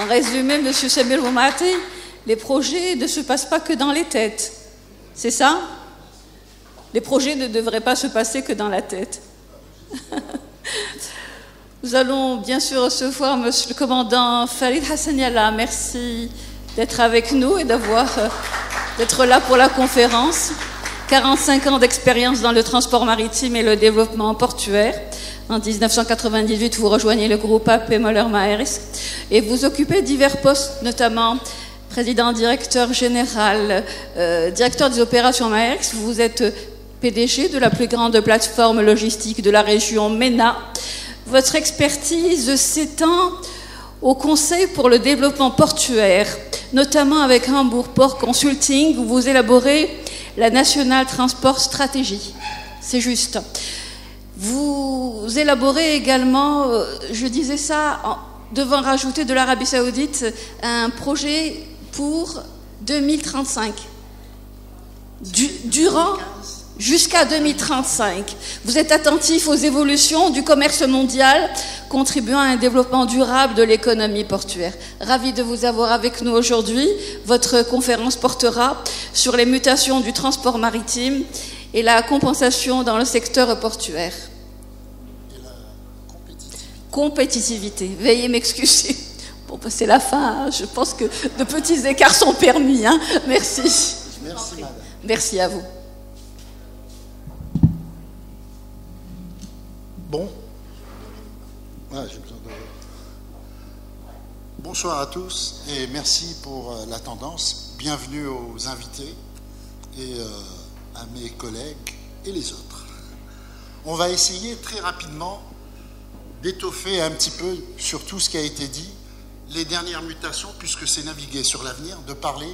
En résumé, M. Samir Boumati, les projets ne se passent pas que dans les têtes. C'est ça? Les projets ne devraient pas se passer que dans la tête. Nous allons bien sûr recevoir M. le commandant Farid Hassaniallah. Merci d'être avec nous et d'être là pour la conférence. 45 ans d'expérience dans le transport maritime et le développement portuaire. En 1998, vous rejoignez le groupe AP Moller Maersk et vous occupez divers postes, notamment président, directeur général, directeur des opérations Maersk. Vous êtes PDG de la plus grande plateforme logistique de la région MENA. Votre expertise s'étend au Conseil pour le développement portuaire, notamment avec Hamburg Port Consulting, où vous élaborez la National Transport Strategy. C'est juste. Vous élaborez également, je disais ça, devant rajouter de l'Arabie Saoudite, un projet pour 2035. Durant jusqu'à 2035. Vous êtes attentif aux évolutions du commerce mondial, contribuant à un développement durable de l'économie portuaire. Ravi de vous avoir avec nous aujourd'hui. Votre conférence portera sur les mutations du transport maritime et la compensation dans le secteur portuaire. Et la compétitivité. Veuillez m'excuser. Bon, c'est la fin. Hein. Je pense que de petits écarts sont permis. Hein. Merci. Merci, madame. Merci à vous. Bon. Ah, j'ai besoin de... Bonsoir à tous et merci pour l'attendance. Bienvenue aux invités et à mes collègues et les autres. On va essayer très rapidement d'étoffer un petit peu sur tout ce qui a été dit, les dernières mutations, puisque c'est naviguer sur l'avenir, de parler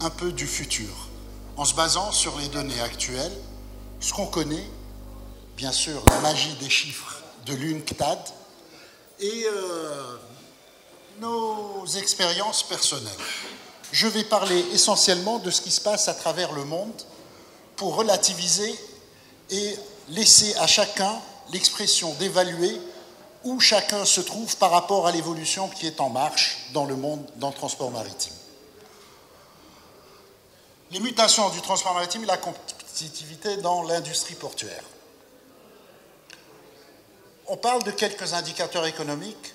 un peu du futur, en se basant sur les données actuelles, ce qu'on connaît, bien sûr, la magie des chiffres de l'UNCTAD et nos expériences personnelles. Je vais parler essentiellement de ce qui se passe à travers le monde pour relativiser et laisser à chacun l'expression d'évaluer où chacun se trouve par rapport à l'évolution qui est en marche dans le monde, dans le transport maritime. Les mutations du transport maritime et la compétitivité dans l'industrie portuaire. On parle de quelques indicateurs économiques,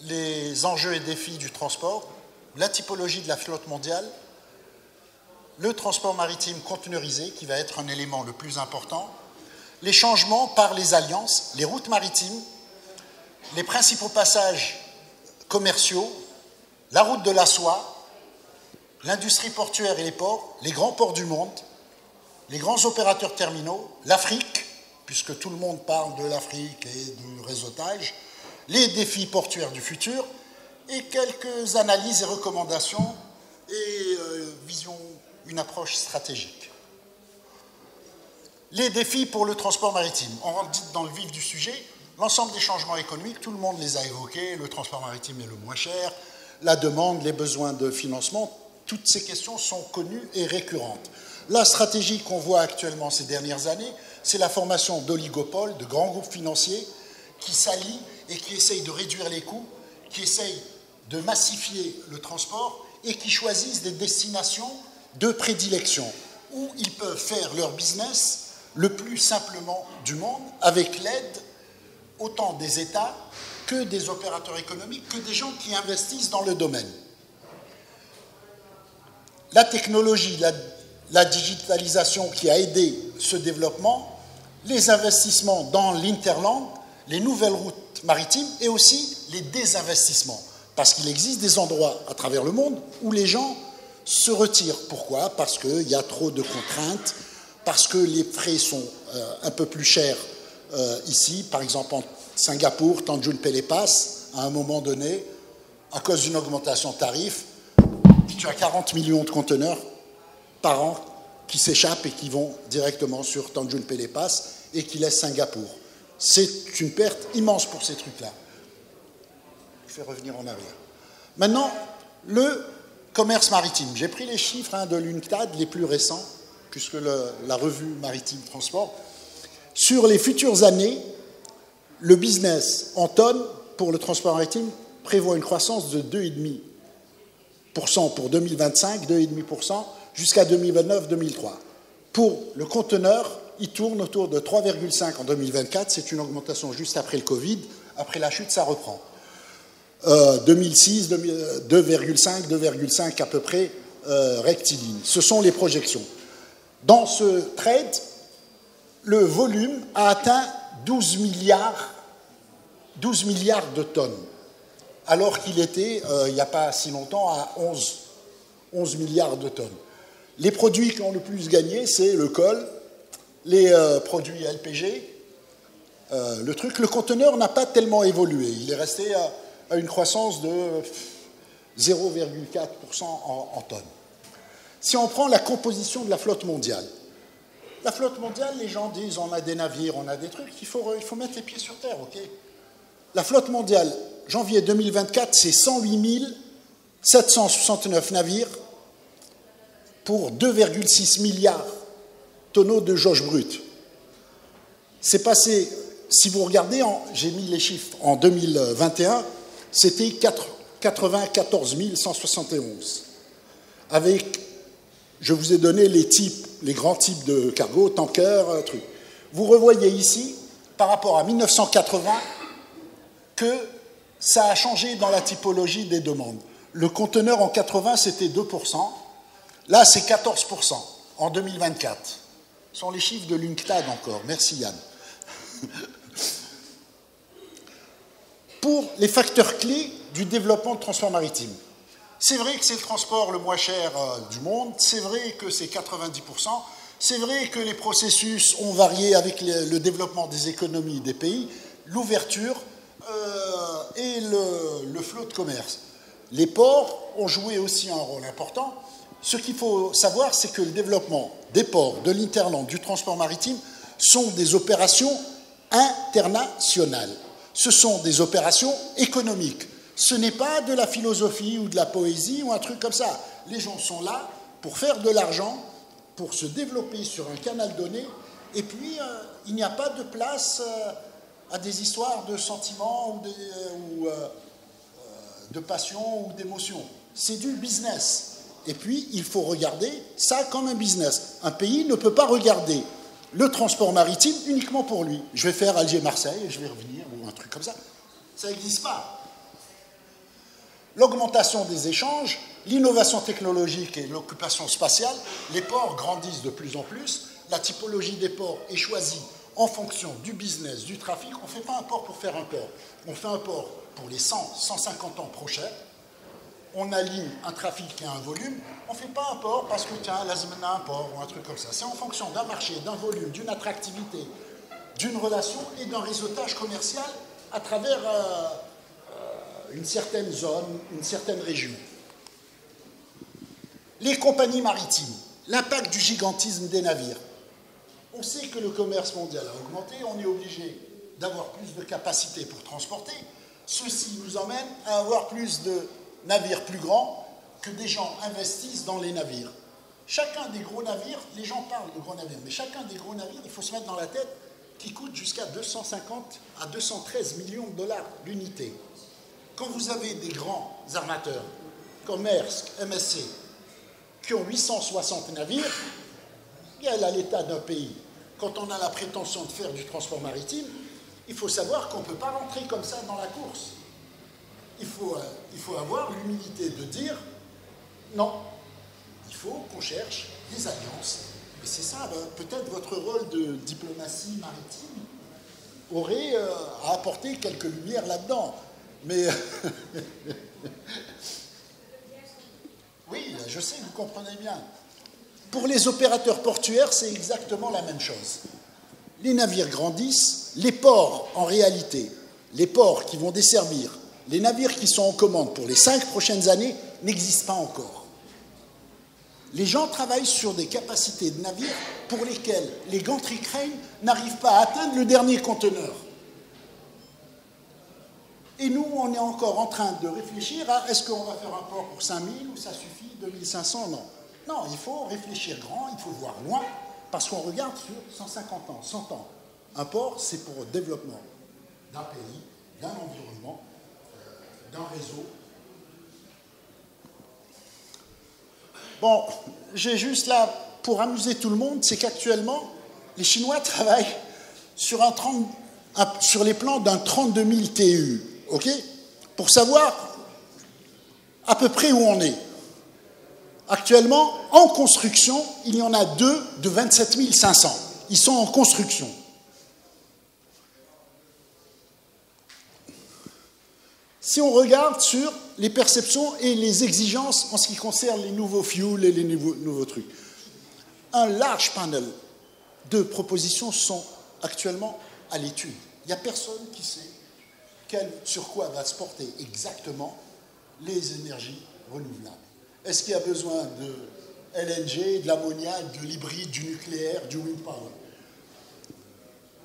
les enjeux et défis du transport, la typologie de la flotte mondiale, le transport maritime conteneurisé, qui va être un élément le plus important, les changements par les alliances, les routes maritimes, les principaux passages commerciaux, la route de la soie, l'industrie portuaire et les ports, les grands ports du monde, les grands opérateurs terminaux, l'Afrique, puisque tout le monde parle de l'Afrique et du réseautage, les défis portuaires du futur, et quelques analyses et recommandations et une approche stratégique. Les défis pour le transport maritime. On rentre dans le vif du sujet. L'ensemble des changements économiques, tout le monde les a évoqués. Le transport maritime est le moins cher, la demande, les besoins de financement, toutes ces questions sont connues et récurrentes. La stratégie qu'on voit actuellement ces dernières années, c'est la formation d'oligopoles, de grands groupes financiers qui s'allient et qui essayent de réduire les coûts, qui essayent de massifier le transport et qui choisissent des destinations de prédilection où ils peuvent faire leur business le plus simplement du monde avec l'aide autant des États que des opérateurs économiques, que des gens qui investissent dans le domaine. La technologie, la digitalisation qui a aidé ce développement, les investissements dans l'interland, les nouvelles routes maritimes et aussi les désinvestissements. Parce qu'il existe des endroits à travers le monde où les gens se retirent. Pourquoi? Parce qu'il y a trop de contraintes, parce que les frais sont un peu plus chers ici. Par exemple, en Singapour, Tanjung Pelepas, à un moment donné, à cause d'une augmentation de tarifs, tu as 40 millions de conteneurs par an qui s'échappent et qui vont directement sur Tanjung Pelepas et qui laissent Singapour. C'est une perte immense pour ces trucs-là. Je vais revenir en arrière. Maintenant, le commerce maritime. J'ai pris les chiffres de l'UNCTAD, les plus récents, puisque la revue Maritime Transport. Sur les futures années, le business en tonnes pour le transport maritime prévoit une croissance de 2,5% pour 2025, 2,5% jusqu'à 2029-2003. Pour le conteneur, il tourne autour de 3,5 en 2024. C'est une augmentation juste après le Covid. Après la chute, ça reprend. 2006, 2,5, 2,5 à peu près rectiligne. Ce sont les projections. Dans ce trade, le volume a atteint 12 milliards de tonnes, alors qu'il était, il n'y a pas si longtemps, à 11 milliards de tonnes. Les produits qui ont le plus gagné, c'est le colle, les produits LPG. Le conteneur n'a pas tellement évolué. Il est resté à une croissance de 0,4% en tonnes. Si on prend la composition de la flotte mondiale, les gens disent on a des navires, on a des trucs, il faut mettre les pieds sur terre, ok? La flotte mondiale, janvier 2024, c'est 108 769 navires pour 2,6 milliards tonneaux de jauge brute. C'est passé, si vous regardez, j'ai mis les chiffres, en 2021, c'était 94 171. Avec, je vous ai donné les grands types de cargo, tankers, trucs. Vous revoyez ici, par rapport à 1980, que ça a changé dans la typologie des demandes. Le conteneur en 80, c'était 2%. Là, c'est 14% en 2024. Ce sont les chiffres de l'UNCTAD encore. Merci Yann. Pour les facteurs clés du développement de transport maritime. C'est vrai que c'est le transport le moins cher du monde, c'est vrai que c'est 90%, c'est vrai que les processus ont varié avec le développement des économies des pays, l'ouverture et le flot de commerce. Les ports ont joué aussi un rôle important. Ce qu'il faut savoir, c'est que le développement des ports, de l'interland, du transport maritime, sont des opérations internationales. Ce sont des opérations économiques. Ce n'est pas de la philosophie ou de la poésie ou un truc comme ça. Les gens sont là pour faire de l'argent, pour se développer sur un canal donné, et puis il n'y a pas de place à des histoires de sentiments ou de passion ou d'émotion. C'est du business. Et puis, il faut regarder ça comme un business. Un pays ne peut pas regarder le transport maritime uniquement pour lui. Je vais faire Alger-Marseille et je vais revenir, ou un truc comme ça. Ça n'existe pas. L'augmentation des échanges, l'innovation technologique et l'occupation spatiale, les ports grandissent de plus en plus. La typologie des ports est choisie en fonction du business, du trafic. On ne fait pas un port pour faire un port. On fait un port pour les 100, 150 ans prochains. On aligne un trafic et un volume. On ne fait pas un port parce que, tiens, là, on a un port ou un truc comme ça. C'est en fonction d'un marché, d'un volume, d'une attractivité, d'une relation et d'un réseautage commercial à travers une certaine zone, une certaine région. Les compagnies maritimes, l'impact du gigantisme des navires. On sait que le commerce mondial a augmenté, on est obligé d'avoir plus de capacité pour transporter. Ceci nous emmène à avoir plus de navires plus grands que des gens investissent dans les navires. Chacun des gros navires, les gens parlent de gros navires, mais chacun des gros navires, il faut se mettre dans la tête, qui coûte jusqu'à 250 à 213 millions de dollars l'unité. Quand vous avez des grands armateurs, comme Maersk, MSC, qui ont 860 navires, il y a l'état d'un pays. Quand on a la prétention de faire du transport maritime, il faut savoir qu'on ne peut pas rentrer comme ça dans la course. Il faut avoir l'humilité de dire non, il faut qu'on cherche des alliances. Et c'est ça, peut-être votre rôle de diplomatie maritime aurait à apporter quelques lumières là-dedans. Mais oui, je sais, vous comprenez bien. Pour les opérateurs portuaires, c'est exactement la même chose. Les navires grandissent, les ports, en réalité, les ports qui vont desservir les navires qui sont en commande pour les 5 prochaines années n'existent pas encore. Les gens travaillent sur des capacités de navires pour lesquelles les gantry cranes n'arrivent pas à atteindre le dernier conteneur. Et nous, on est encore en train de réfléchir à est-ce qu'on va faire un port pour 5000 ou ça suffit, 2500, non. Non, il faut réfléchir grand, il faut voir loin, parce qu'on regarde sur 150 ans, 100 ans. Un port, c'est pour le développement d'un pays, d'un environnement, d'un réseau. Bon, j'ai juste là, pour amuser tout le monde, c'est qu'actuellement, les Chinois travaillent sur les plans d'un 32 000 TU, ok, pour savoir à peu près où on est. Actuellement, en construction, il y en a 2 de 27 500. Ils sont en construction. Si on regarde sur les perceptions et les exigences en ce qui concerne les nouveaux fuels et les nouveaux trucs, un large panel de propositions sont actuellement à l'étude. Il n'y a personne qui sait sur quoi va se porter exactement les énergies renouvelables. Est-ce qu'il y a besoin de LNG, de l'ammoniac, de l'hybride, du nucléaire, du wind power?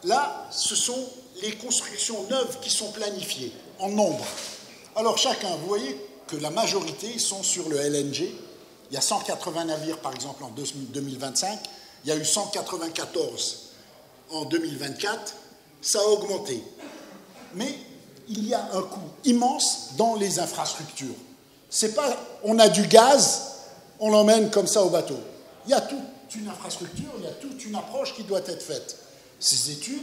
Là, ce sont les constructions neuves qui sont planifiées en nombre. Alors chacun, vous voyez que la majorité sont sur le LNG. Il y a 180 navires, par exemple, en 2025. Il y a eu 194 en 2024. Ça a augmenté. Mais il y a un coût immense dans les infrastructures. C'est pas, on a du gaz, on l'emmène comme ça au bateau. Il y a toute une infrastructure, il y a toute une approche qui doit être faite. Ces études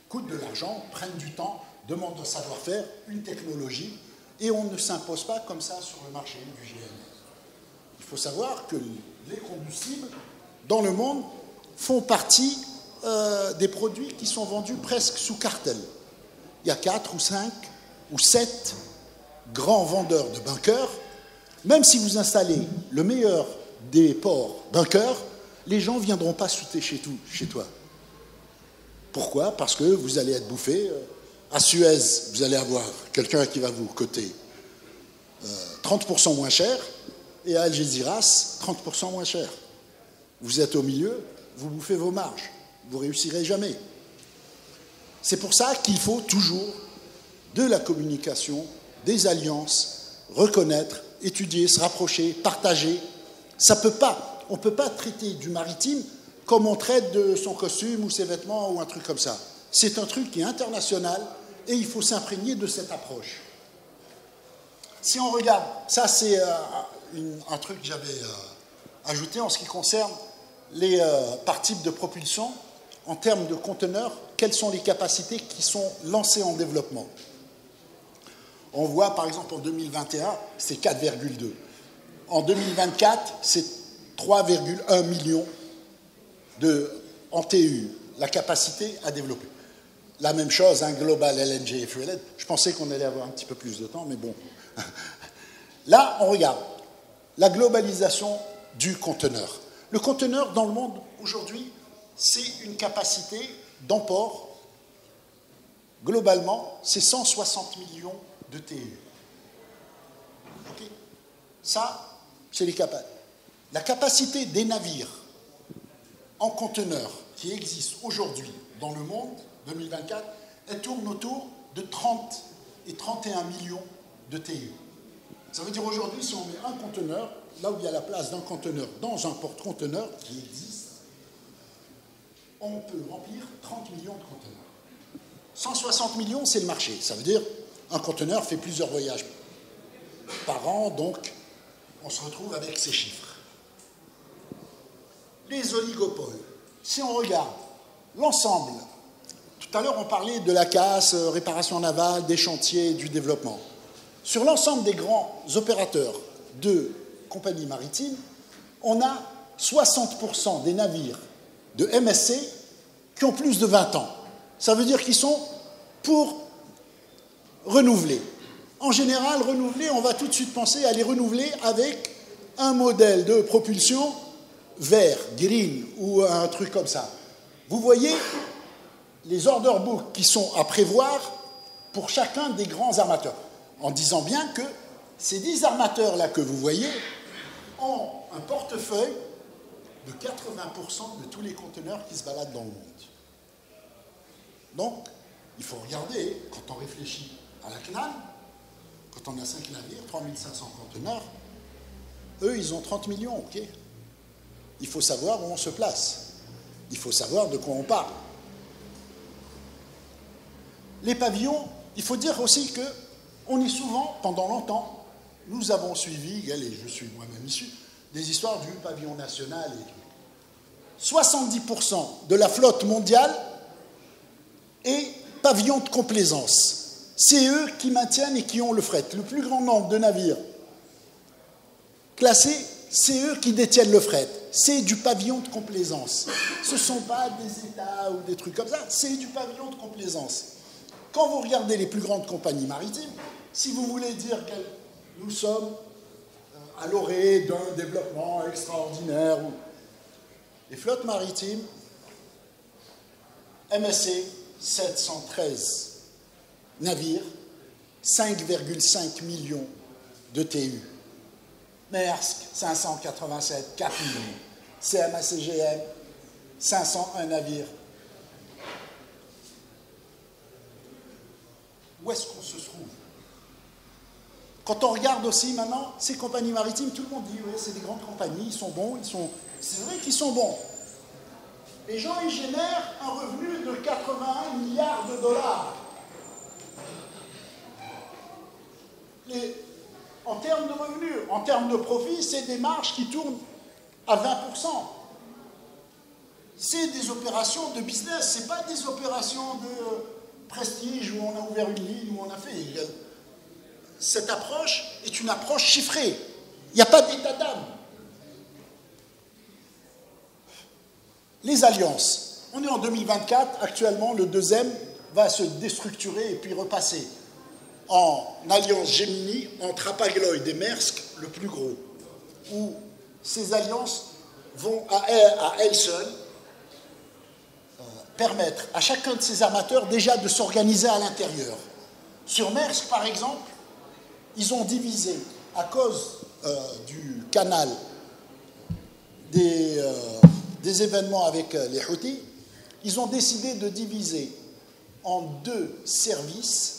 coûtent de l'argent, prennent du temps, demandent un savoir-faire, une technologie, et on ne s'impose pas comme ça sur le marché du GNL. Il faut savoir que les combustibles, dans le monde, font partie des produits qui sont vendus presque sous cartel. Il y a 4 ou 5 ou 7 grands vendeurs de bunkers. Même si vous installez le meilleur des ports bunkers, les gens ne viendront pas sauter chez toi. Pourquoi? Parce que vous allez être bouffé. À Suez, vous allez avoir quelqu'un qui va vous coter 30% moins cher, et à Algeciras, 30% moins cher. Vous êtes au milieu, vous bouffez vos marges. Vous ne réussirez jamais. C'est pour ça qu'il faut toujours de la communication, des alliances, reconnaître, étudier, se rapprocher, partager. Ça peut pas. On ne peut pas traiter du maritime comme on traite de son costume ou ses vêtements ou un truc comme ça. C'est un truc qui est international et il faut s'imprégner de cette approche. Si on regarde, ça c'est un truc que j'avais ajouté en ce qui concerne les par type de propulsion. En termes de conteneurs, quelles sont les capacités qui sont lancées en développement? On voit par exemple en 2021, c'est 4,2. En 2024, c'est 3,1 millions en TU, la capacité à développer. La même chose, un Global LNG et Fueled. Je pensais qu'on allait avoir un petit peu plus de temps, mais bon. Là, on regarde la globalisation du conteneur. Le conteneur dans le monde aujourd'hui, c'est une capacité d'emport. Globalement, c'est 160 millions de TU. Okay. Ça, c'est les capacités. La capacité des navires en conteneur qui existent aujourd'hui dans le monde, 2024, elle tourne autour de 30 et 31 millions de TU. Ça veut dire aujourd'hui, si on met un conteneur, là où il y a la place d'un conteneur dans un porte-conteneur qui existe, on peut remplir 30 millions de conteneurs. 160 millions, c'est le marché. Ça veut dire un conteneur fait plusieurs voyages par an, donc on se retrouve avec ces chiffres. Les oligopoles. Si on regarde l'ensemble, tout à l'heure on parlait de la casse, réparation navale, des chantiers, du développement. Sur l'ensemble des grands opérateurs de compagnies maritimes, on a 60% des navires de MSC qui ont plus de 20 ans. Ça veut dire qu'ils sont pour renouveler. En général, renouveler, on va tout de suite penser à les renouveler avec un modèle de propulsion vert, green, ou un truc comme ça. Vous voyez les order books qui sont à prévoir pour chacun des grands armateurs, en disant bien que ces 10 armateurs-là que vous voyez ont un portefeuille de 80% de tous les conteneurs qui se baladent dans le monde. Donc, il faut regarder, quand on réfléchit à la CNAM, quand on a 5 navires, 3500 conteneurs, eux, ils ont 30 millions, ok? Il faut savoir où on se place. Il faut savoir de quoi on parle. Les pavillons, il faut dire aussi que On est souvent, pendant longtemps, nous avons suivi, et je suis moi-même issu, des histoires du pavillon national et tout. 70% de la flotte mondiale est pavillon de complaisance. C'est eux qui maintiennent et qui ont le fret. Le plus grand nombre de navires classés, c'est eux qui détiennent le fret. C'est du pavillon de complaisance. Ce ne sont pas des États ou des trucs comme ça, c'est du pavillon de complaisance. Quand vous regardez les plus grandes compagnies maritimes, si vous voulez dire que nous sommes à l'orée d'un développement extraordinaire, les flottes maritimes, MSC, 713 navires, 5,5 millions de TU. Maersk, 587, 4 millions. CMA-CGM, 501 navires. Où est-ce qu'on se trouve? Quand on regarde aussi maintenant ces compagnies maritimes, tout le monde dit oui, c'est des grandes compagnies, ils sont bons, c'est vrai qu'ils sont bons. Les gens, ils génèrent un revenu de 81 milliards de dollars. En termes de revenus, en termes de profit, c'est des marges qui tournent à 20%. C'est des opérations de business, ce n'est pas des opérations de prestige où on a ouvert une ligne, où on a fait. Cette approche est une approche chiffrée. Il n'y a pas d'état d'âme. Les alliances. On est en 2024, actuellement, le deuxième va se déstructurer et puis repasser en alliance Gemini entre Hapag-Lloyd et Maersk, le plus gros, où ces alliances vont à elles seules permettre à chacun de ces armateurs déjà de s'organiser à l'intérieur. Sur Maersk, par exemple, ils ont divisé, à cause du canal des événements avec les Houthis, ils ont décidé de diviser en 2 services,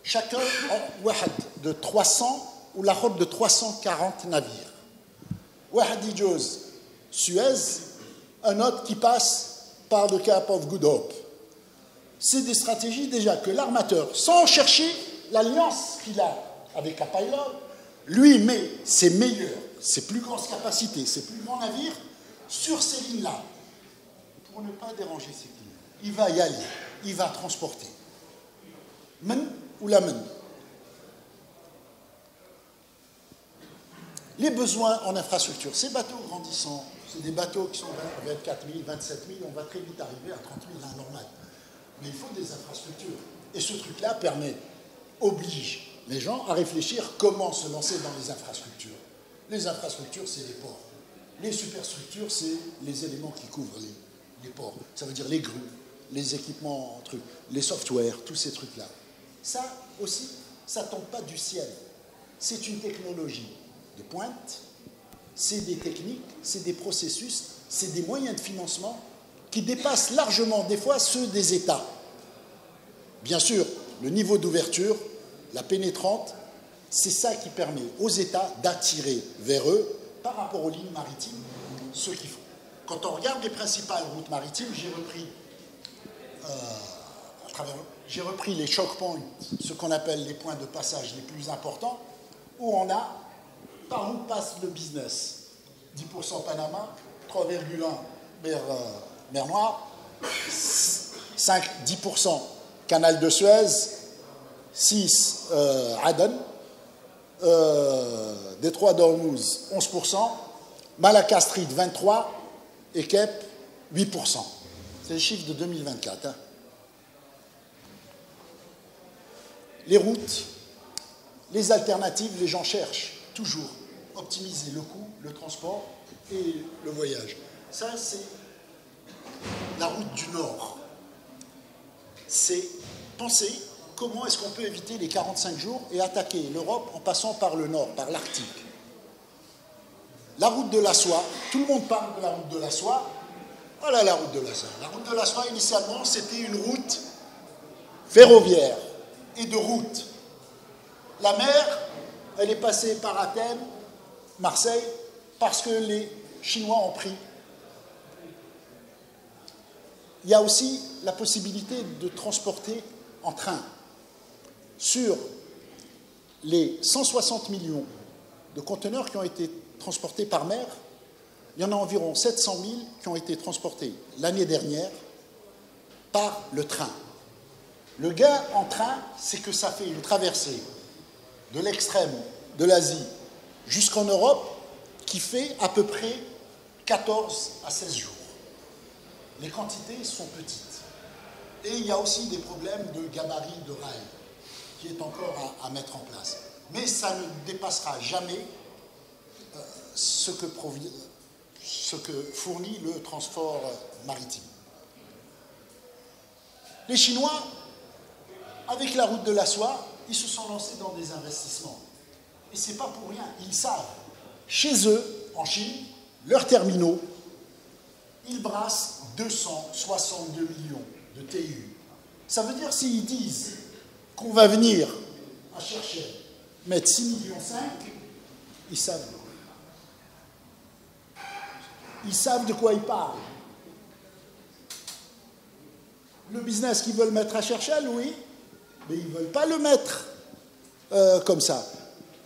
chacun en wahad de 300 ou la route de 340 navires. Wahad Ijoz, Suez, un autre qui passe par le Cape of Good Hope. C'est des stratégies déjà que l'armateur, sans chercher l'alliance qu'il a avec Hapag-Lloyd, lui met ses meilleurs, ses plus grosses capacités, ses plus grands navires sur ces lignes-là, pour ne pas déranger ses clients. Il va y aller, il va transporter. Men ou la men. Les besoins en infrastructure, ces bateaux grandissants, c'est des bateaux qui sont 24 000, 27 000, on va très vite arriver à 30 000, là, normal. Mais il faut des infrastructures. Et ce truc-là oblige les gens à réfléchir comment se lancer dans les infrastructures. Les infrastructures, c'est les ports. Les superstructures, c'est les éléments qui couvrent les ports. Ça veut dire les grues, les équipements, les softwares, tous ces trucs-là. Ça aussi, ça ne tombe pas du ciel. C'est une technologie de pointe, c'est des techniques, c'est des processus, c'est des moyens de financement qui dépassent largement des fois ceux des États. Bien sûr, le niveau d'ouverture, la pénétrante, c'est ça qui permet aux États d'attirer vers eux, par rapport aux lignes maritimes, ce qu'ils font. Quand on regarde les principales routes maritimes, j'ai repris les choke points, ce qu'on appelle les points de passage les plus importants, où on a par où passe le business. 10% Panama, 3,1% mer Noire, 10% Canal de Suez, 6% Aden, Détroit d'Ormuz, 11%, Malacca Street, 23%, et Cape, 8%. C'est les chiffres de 2024. Hein. Les routes, les alternatives, les gens cherchent toujours optimiser le coût, le transport et le voyage. Ça, c'est la route du Nord. C'est penser comment est-ce qu'on peut éviter les 45 jours et attaquer l'Europe en passant par le Nord, par l'Arctique. La route de la soie, tout le monde parle de la route de la soie. Voilà la route de la soie. La route de la soie, initialement, c'était une route ferroviaire et de route. La mer, elle est passée par Athènes, Marseille, parce que les Chinois ont pris. Il y a aussi la possibilité de transporter en train. sur les 160 millions de conteneurs qui ont été transportés par mer, il y en a environ 700 000 qui ont été transportés l'année dernière par le train. Le gain en train, c'est que ça fait une traversée de l'extrême de l'Asie jusqu'en Europe qui fait à peu près 14 à 16 jours. Les quantités sont petites. Et il y a aussi des problèmes de gabarit de rail qui est encore à mettre en place. Mais ça ne dépassera jamais ce que fournit le transport maritime. Les Chinois, avec la route de la soie, ils se sont lancés dans des investissements. Et ce n'est pas pour rien. Ils savent, chez eux, en Chine, leurs terminaux, ils brassent 262 millions de TU. Ça veut dire s'ils disent qu'on va venir à chercher, mettre 6,5 millions, ils savent. Ils savent de quoi ils parlent. Le business qu'ils veulent mettre à Cherchell, oui, mais ils ne veulent pas le mettre comme ça.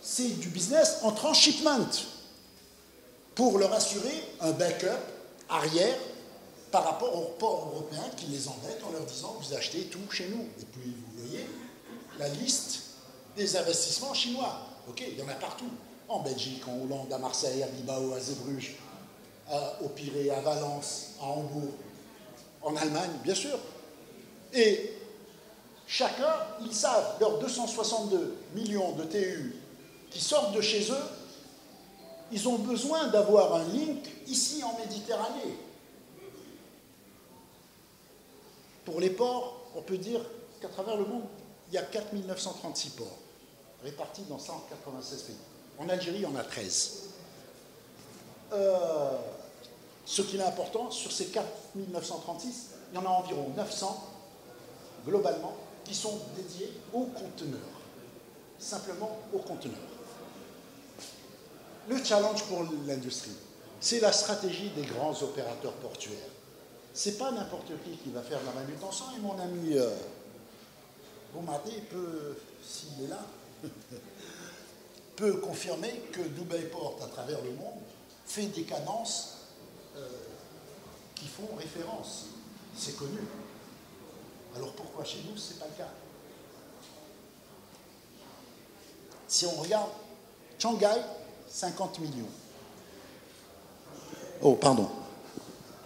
C'est du business en transshipment pour leur assurer un backup arrière par rapport aux ports européens qui les embêtent en leur disant vous achetez tout chez nous. Et puis vous voyez la liste des investissements chinois. Ok, il y en a partout. En Belgique, en Hollande, à Marseille, à Bilbao, à Zeebrugge, au Pirée, à Valence, à Hambourg, en Allemagne, bien sûr. Et chacun, ils savent, leurs 262 millions de TU qui sortent de chez eux, ils ont besoin d'avoir un link ici en Méditerranée. Pour les ports, on peut dire qu'à travers le monde, il y a 4 936 ports, répartis dans 196 pays. En Algérie, il y en a 13. Ce qui est important, sur ces 4 936, il y en a environ 900, globalement, qui sont dédiés aux conteneurs. Simplement aux conteneurs. Le challenge pour l'industrie, c'est la stratégie des grands opérateurs portuaires. Ce n'est pas n'importe qui va faire la manutention. Et mon ami Boumardé peut, s'il est là, peut confirmer que Dubai Port, à travers le monde, fait des cadences qui font référence. C'est connu. Alors pourquoi chez nous, ce n'est pas le cas? Si on regarde Shanghai, 50 millions. Oh, pardon.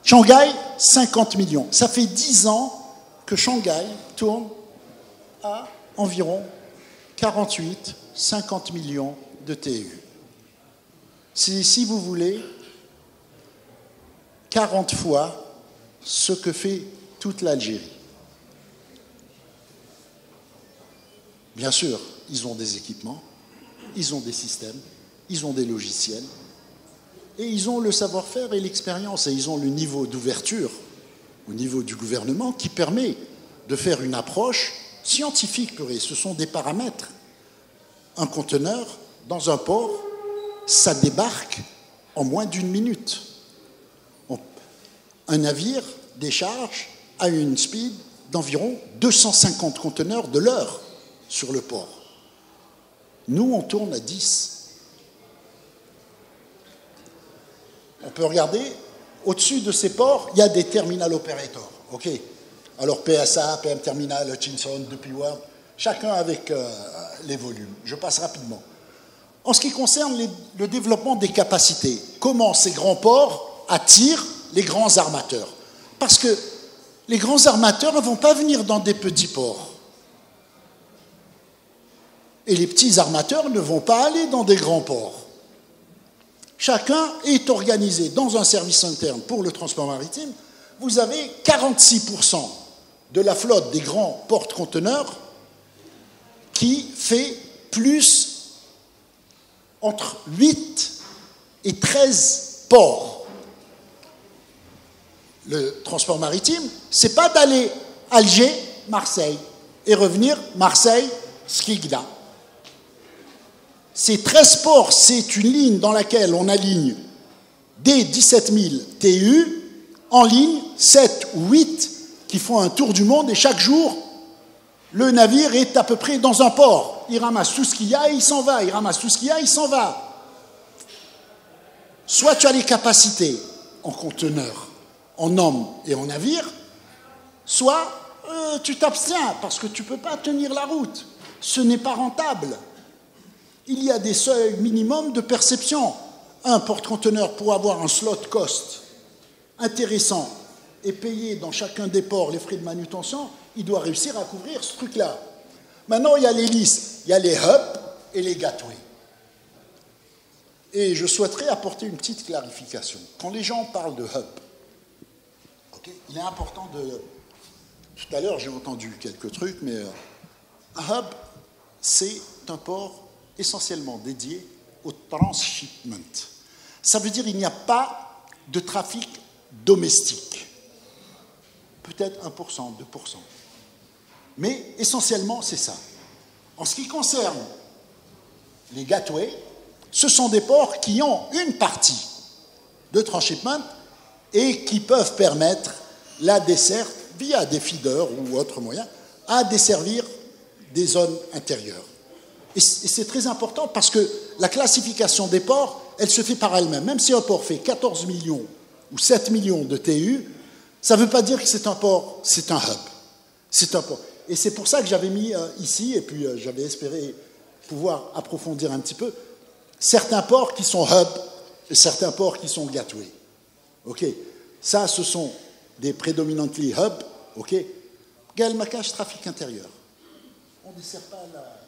Shanghai, 50 millions. Ça fait 10 ans que Shanghai tourne à environ 48-50 millions de TU. C'est, si vous voulez, 40 fois ce que fait toute l'Algérie. Bien sûr, ils ont des équipements, ils ont des systèmes, ils ont des logiciels, et ils ont le savoir-faire et l'expérience, et ils ont le niveau d'ouverture au niveau du gouvernement qui permet de faire une approche scientifique. Ce sont des paramètres. Un conteneur dans un port, ça débarque en moins d'1 minute. Un navire décharge à une speed d'environ 250 conteneurs de l'heure sur le port. Nous, on tourne à 10. On peut regarder, au-dessus de ces ports, il y a des terminal operators. OK. Alors PSA, PM Terminal, Hutchinson, DP World, chacun avec les volumes. Je passe rapidement. En ce qui concerne le développement des capacités, comment ces grands ports attirent les grands armateurs? Parce que les grands armateurs ne vont pas venir dans des petits ports. Et les petits armateurs ne vont pas aller dans des grands ports. Chacun est organisé dans un service interne pour le transport maritime. Vous avez 46% de la flotte des grands porte-conteneurs qui fait plus entre 8 et 13 ports. Le transport maritime, ce n'est pas d'aller Alger, Marseille, et revenir Marseille, Skikda. Ces 13 ports, c'est une ligne dans laquelle on aligne des 17 000 TU en ligne, 7 ou 8 qui font un tour du monde et chaque jour Le navire est à peu près dans un port. Il ramasse tout ce qu'il y a et il s'en va. Il ramasse tout ce qu'il y a et il s'en va. Soit tu as les capacités en conteneur, en hommes et en navire, soit tu t'abstiens parce que tu ne peux pas tenir la route. Ce n'est pas rentable. Il y a des seuils minimums de perception. Un porte-conteneur pour avoir un slot cost intéressant et payer dans chacun des ports les frais de manutention, il doit réussir à couvrir ce truc-là. Maintenant, il y a les listes, il y a les hubs et les gateways. Et je souhaiterais apporter une petite clarification. Quand les gens parlent de hub, okay, il est important de... Tout à l'heure, j'ai entendu quelques trucs, mais un hub, c'est un port essentiellement dédié au transshipment. Ça veut dire qu'il n'y a pas de trafic domestique. Peut-être 1%, 2%. Mais essentiellement, c'est ça. En ce qui concerne les gateways, ce sont des ports qui ont une partie de transshipment et qui peuvent permettre la desserte via des feeders ou autres moyens à desservir des zones intérieures. Et c'est très important parce que la classification des ports, elle se fait par elle-même. Même si un port fait 14 millions ou 7 millions de TU, ça ne veut pas dire que c'est un port, c'est un hub. C'est un port. Et c'est pour ça que j'avais mis ici, et puis j'avais espéré pouvoir approfondir un petit peu, certains ports qui sont hub et certains ports qui sont gateway. OK. Ça, ce sont des prédominantly hub. OK. Gal Makash, trafic intérieur. On ne dessert pas la...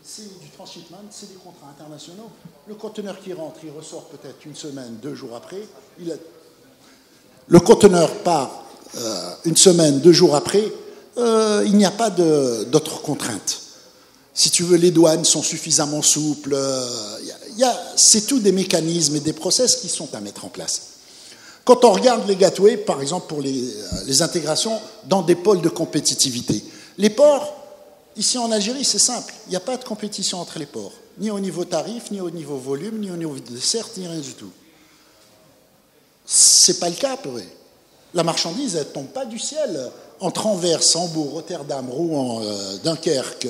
C'est du transshipment, c'est des contrats internationaux. Le conteneur qui rentre, il ressort peut-être une semaine, 2 jours après. Le conteneur part une semaine, 2 jours après. Il n'y a pas d'autres contraintes. Si tu veux, les douanes sont suffisamment souples. C'est tout des mécanismes et des process qui sont à mettre en place. Quand on regarde les gateways, par exemple pour les intégrations dans des pôles de compétitivité, les ports, ici en Algérie, c'est simple. Il n'y a pas de compétition entre les ports, ni au niveau tarif, ni au niveau volume, ni au niveau de desserte, ni rien du tout. Ce n'est pas le cas pour eux. La marchandise, elle ne tombe pas du ciel. Entre Anvers, Hambourg, Rotterdam, Rouen, Dunkerque,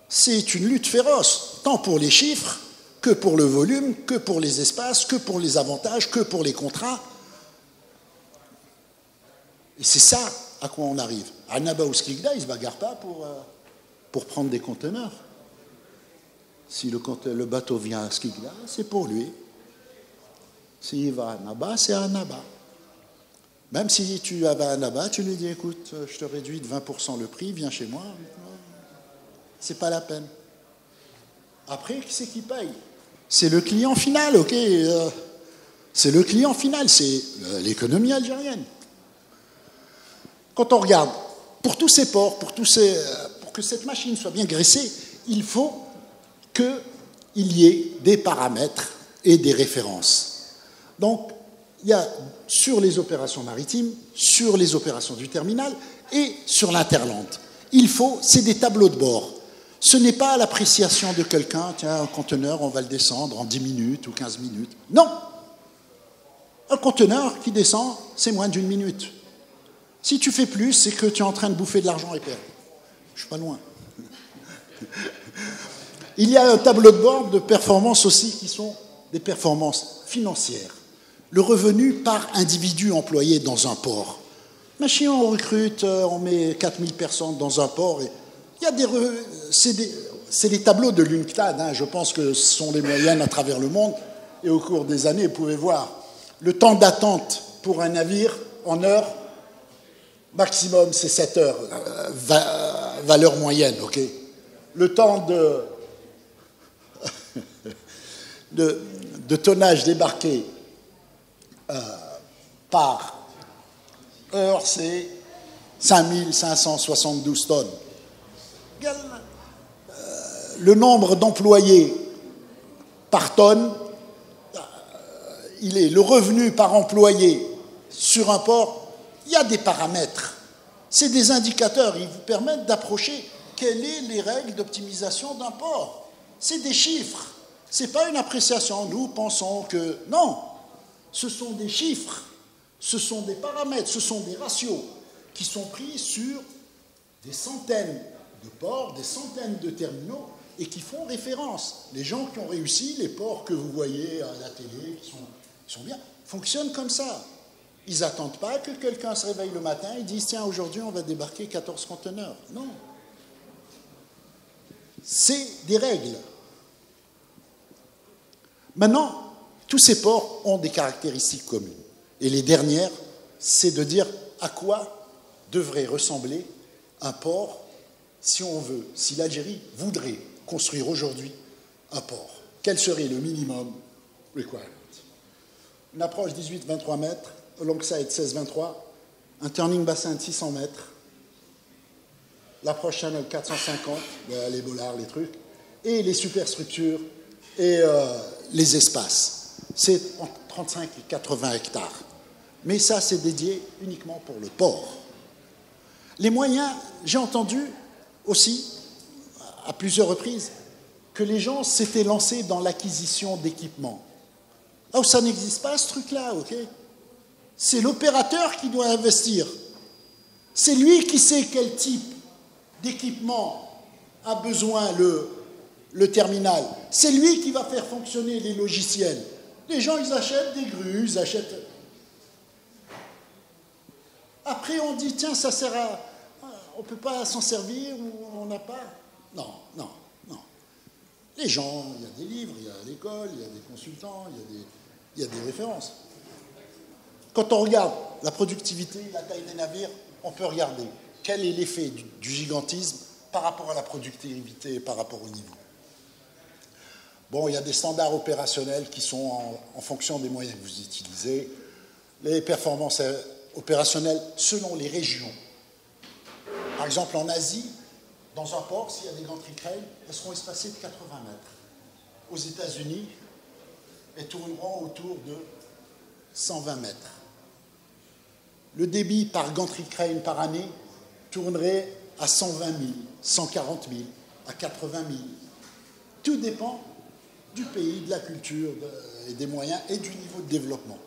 c'est une lutte féroce, tant pour les chiffres, que pour le volume, que pour les espaces, que pour les avantages, que pour les contrats. Et c'est ça à quoi on arrive. Annaba ou Skikda, ils ne se bagarrent pas pour prendre des conteneurs. Si le bateau vient à Skikda, c'est pour lui. S'il va à Annaba, c'est à Annaba. Même si tu vas à Annaba, tu lui dis, écoute, je te réduis de 20% le prix, viens chez moi. C'est pas la peine. Après, qui c'est qui paye? C'est le client final, ok. C'est le client final, c'est l'économie algérienne. Quand on regarde, pour tous ces ports, pour que cette machine soit bien graissée, il faut qu'il y ait des paramètres et des références. Donc, il y a sur les opérations maritimes, sur les opérations du terminal et sur l'interland. C'est des tableaux de bord. Ce n'est pas l'appréciation de quelqu'un, tiens, un conteneur, on va le descendre en 10 minutes ou 15 minutes. Non. Un conteneur qui descend, c'est moins d'1 minute. Si tu fais plus, c'est que tu es en train de bouffer de l'argent et perdre. Je ne suis pas loin. Il y a un tableau de bord de performances aussi qui sont des performances financières. Le revenu par individu employé dans un port. Machine, on recrute, on met 4000 personnes dans un port. Et il y a c'est des tableaux de l'UNCTAD. Hein, je pense que ce sont les moyennes à travers le monde. Et au cours des années, vous pouvez voir le temps d'attente pour un navire en heures, maximum c'est 7 heures, valeur moyenne. Ok. Le temps de tonnage débarqué par heure, c'est 5572 tonnes. Le nombre d'employés par tonne, le revenu par employé sur un port, il y a des paramètres. C'est des indicateurs, ils vous permettent d'approcher quelles sont les règles d'optimisation d'un port. C'est des chiffres, ce n'est pas une appréciation. Nous pensons que non. Ce sont des chiffres, ce sont des paramètres, ce sont des ratios qui sont pris sur des centaines de ports, des centaines de terminaux, et qui font référence. Les gens qui ont réussi, les ports que vous voyez à la télé, qui sont bien, fonctionnent comme ça. Ils n'attendent pas que quelqu'un se réveille le matin et dise « Tiens, aujourd'hui, on va débarquer 14 conteneurs ». Non. C'est des règles. Maintenant, tous ces ports ont des caractéristiques communes. Et les dernières, c'est de dire à quoi devrait ressembler un port si on veut, si l'Algérie voudrait construire aujourd'hui un port. Quel serait le minimum requirement? Une approche 18-23 mètres, alongside 16-23, un turning bassin de 600 mètres, l'approche channel 450, les bollards, les trucs, et les superstructures et les espaces. C'est entre 35 et 80 hectares. Mais ça, c'est dédié uniquement pour le port. Les moyens, j'ai entendu aussi, à plusieurs reprises, que les gens s'étaient lancés dans l'acquisition d'équipements. Oh, ça n'existe pas, ce truc-là, ok? C'est l'opérateur qui doit investir. C'est lui qui sait quel type d'équipement a besoin le terminal. C'est lui qui va faire fonctionner les logiciels. Les gens, ils achètent des grues, ils achètent... Après, on dit, tiens, ça sert à... On ne peut pas s'en servir ou on n'a pas... Non, non, non. Les gens, il y a des livres, il y a l'école, il y a des consultants, il y a des références. Quand on regarde la productivité, la taille des navires, on peut regarder quel est l'effet du gigantisme par rapport à la productivité et par rapport au niveau. Bon, il y a des standards opérationnels qui sont en fonction des moyens que vous utilisez. Les performances opérationnelles selon les régions. Par exemple, en Asie, dans un port, s'il y a des gantries crane, elles seront espacées de 80 mètres. Aux États-Unis, elles tourneront autour de 120 mètres. Le débit par gantry crane par année tournerait à 120 000, 140 000, à 80 000. Tout dépend du pays, de la culture et des moyens et du niveau de développement.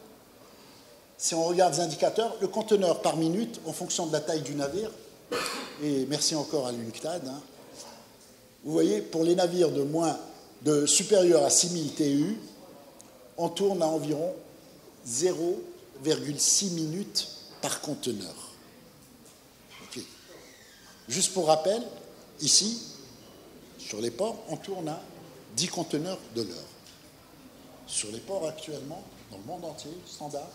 Si on regarde les indicateurs, le conteneur par minute, en fonction de la taille du navire, et merci encore à l'UNCTAD, hein, vous voyez, pour les navires supérieurs à 6000 TEU, on tourne à environ 0,6 minutes par conteneur. Okay. Juste pour rappel, ici, sur les ports, on tourne à 10 conteneurs de l'heure. Sur les ports actuellement, dans le monde entier, standard,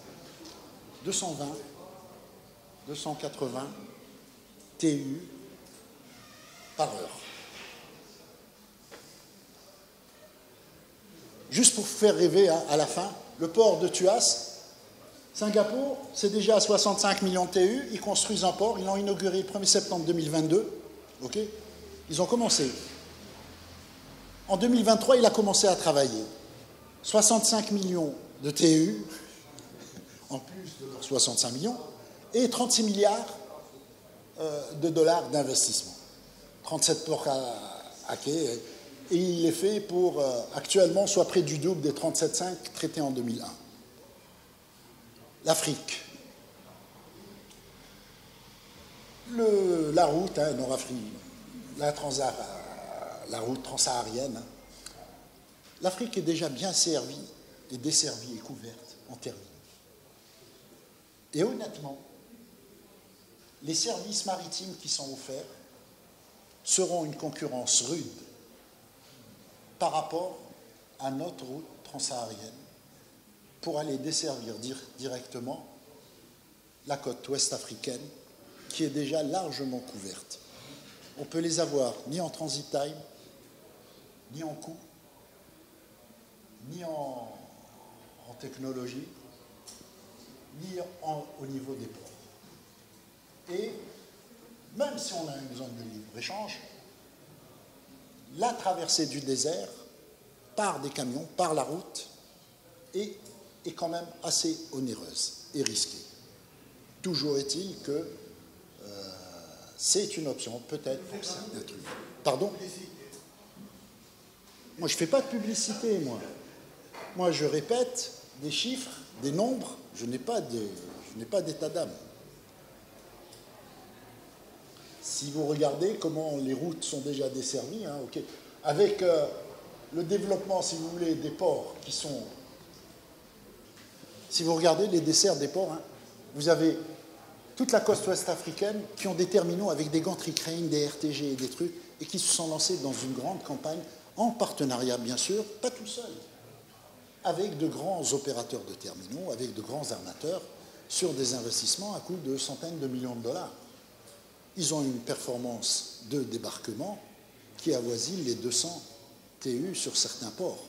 220, 280 TU par heure. Juste pour vous faire rêver à la fin, le port de Tuas, Singapour, c'est déjà à 65 millions de TU. Ils construisent un port. Ils l'ont inauguré le 1er septembre 2022. Okay, ils ont commencé. En 2023, il a commencé à travailler. 65 millions de TU, en plus de leurs 65 millions, et 36 milliards de dollars d'investissement. 37 ports à quai. Et il est fait pour, actuellement, soit près du double des 37,5 traités en 2001. L'Afrique. La route, hein, Nord-Afrique, la route transsaharienne. Hein. L'Afrique est déjà bien servie et desservie et couverte en terminaux. Et honnêtement, les services maritimes qui sont offerts seront une concurrence rude par rapport à notre route transsaharienne pour aller desservir directement la côte ouest africaine qui est déjà largement couverte. On peut les avoir ni en transit time, ni en coût, ni en technologie, ni au niveau des ports. Et même si on a une zone de libre-échange, la traversée du désert par des camions, par la route, est quand même assez onéreuse et risquée. Toujours est-il que c'est une option, peut-être pour certains trucs. Pardon ? Moi, je ne fais pas de publicité, moi. Moi, je répète des chiffres, des nombres, je n'ai pas d'état d'âme. Si vous regardez comment les routes sont déjà desservies, hein, okay. Avec le développement, si vous voulez, des ports qui sont... Si vous regardez les desserts des ports, hein, vous avez toute la côte ouest africaine qui ont des terminaux avec des gantry cranes, des RTG et des trucs, et qui se sont lancés dans une grande campagne, en partenariat bien sûr, pas tout seul, avec de grands opérateurs de terminaux, avec de grands armateurs, sur des investissements à coût de centaines de millions de dollars. Ils ont une performance de débarquement qui avoisine les 200 TU sur certains ports.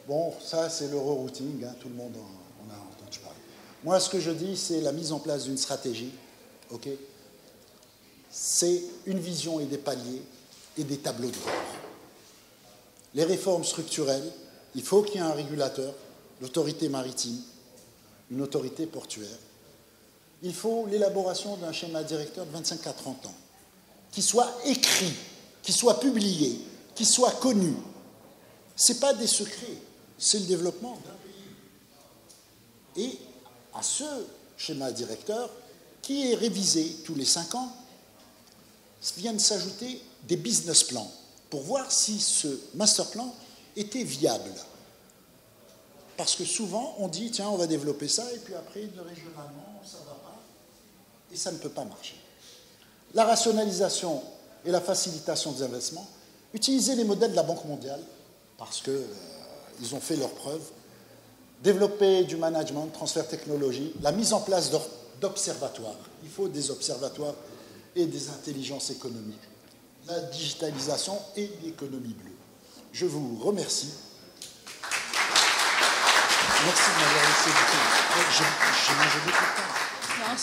Bon, ça c'est le rerouting, hein, tout le monde en a entendu parler. Moi, ce que je dis, c'est la mise en place d'une stratégie, ok? C'est une vision et des paliers et des tableaux de bord. Les réformes structurelles, il faut qu'il y ait un régulateur, l'autorité maritime, une autorité portuaire. Il faut l'élaboration d'un schéma directeur de 25 à 30 ans, qui soit écrit, qui soit publié, qui soit connu. Ce n'est pas des secrets, c'est le développement d'un pays. Et à ce schéma directeur, qui est révisé tous les 5 ans, viennent s'ajouter des business plans pour voir si ce master plan était viable. Parce que souvent, on dit, tiens, on va développer ça, et puis après, régionalement, ça ne va pas, et ça ne peut pas marcher. La rationalisation et la facilitation des investissements, utiliser les modèles de la Banque mondiale, parce qu'ils ont fait leurs preuves, développer du management, transfert technologie, la mise en place d'observatoires. Il faut des observatoires et des intelligences économiques, la digitalisation et l'économie bleue. Je vous remercie. Merci de m'avoir laissé du temps. J'ai mangé beaucoup de temps. Non,